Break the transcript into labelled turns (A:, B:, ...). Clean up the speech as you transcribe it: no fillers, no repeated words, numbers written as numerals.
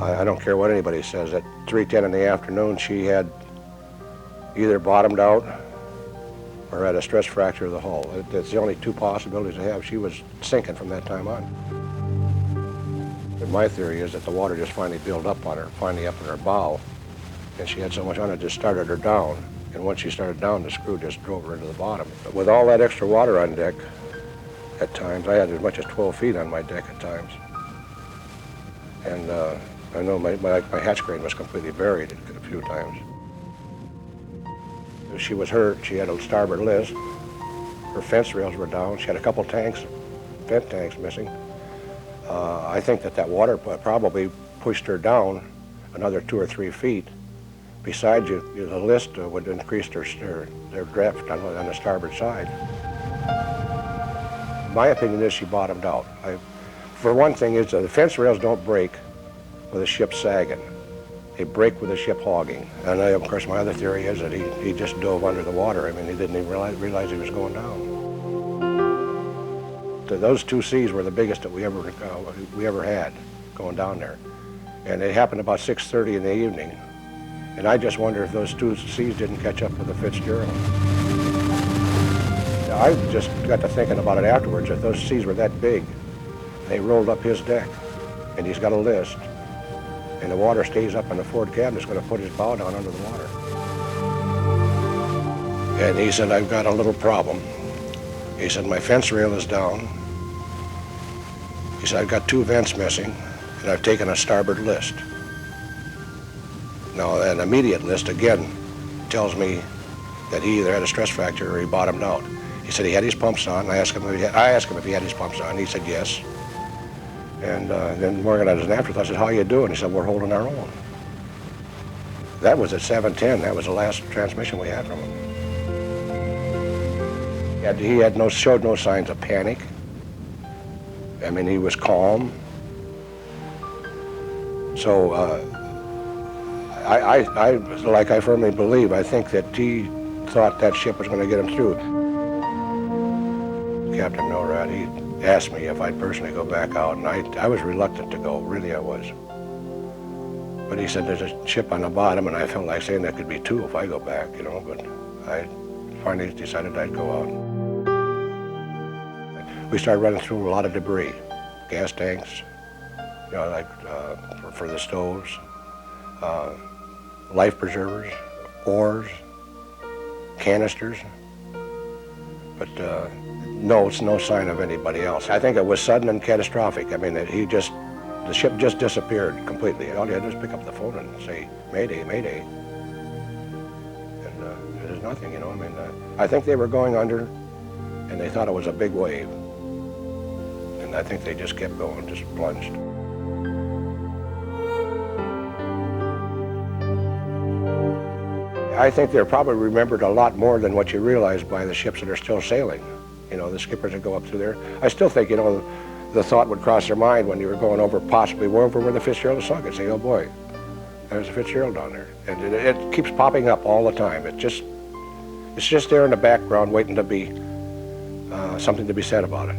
A: I don't care what anybody says. At 3:10 in the afternoon, she had either bottomed out or had a stress fracture of the hull. That's the only two possibilities I have. She was sinking from that time on. But my theory is that the water just finally built up on her, finally up in her bow, and she had so much on it, just started her down. And once she started down, the screw just drove her into the bottom. But with all that extra water on deck, at times, I had as much as 12 feet on my deck at times. And I know my hatch crane was completely buried a few times. She was hurt. She had a starboard list. Her fence rails were down. She had a couple tanks, vent tanks missing. I think that water probably pushed her down another 2 or 3 feet. Besides, the list would increase their draft on the starboard side. My opinion is she bottomed out. For one thing, is the fence rails don't break with a ship sagging. They break with a ship hogging. And of course, my other theory is that he just dove under the water. I mean, he didn't even realize he was going down. Those two seas were the biggest that we ever had going down there. And it happened about 6:30 in the evening. And I just wonder if those two seas didn't catch up with the Fitzgerald. I just got to thinking about it afterwards. If those seas were that big, they rolled up his deck, and he's got a list, and the water stays up in the forward cabin, it's going to put his bow down under the water. And he said, I've got a little problem. He said, my fence rail is down. He said, I've got 2 vents missing, and I've taken a starboard list. Now, an immediate list, again, tells me that he either had a stress fracture or he bottomed out. He said he had his pumps on. I asked him if he had his pumps on. He said yes. And then Morgan, as an afterthought, I said, how you doing? He said, we're holding our own. That was at 7:10. That was the last transmission we had from him. He showed no signs of panic. I mean, he was calm. So like I firmly believe, I think that he thought that ship was going to get him through. Captain Milrad, he asked me if I'd personally go back out, and I was reluctant to go, really I was. But he said there's a ship on the bottom, and I felt like saying there could be 2 if I go back, you know, but I finally decided I'd go out. We started running through a lot of debris, gas tanks, you know, like for the stoves, life preservers, oars, canisters, but no sign of anybody else. I think it was sudden and catastrophic. I mean, the ship just disappeared completely. All you had to do was pick up the phone and say, Mayday, Mayday. And there's nothing, you know. I mean, I think they were going under, and they thought it was a big wave. And I think they just kept going, just plunged. I think they're probably remembered a lot more than what you realize by the ships that are still sailing. You know, the skippers that go up through there. I still think, you know, the thought would cross their mind when you were going over, possibly over where the Fitzgerald sunk, and say, oh boy, there's a Fitzgerald down there. And it keeps popping up all the time. It's just there in the background waiting to be, something to be said about it.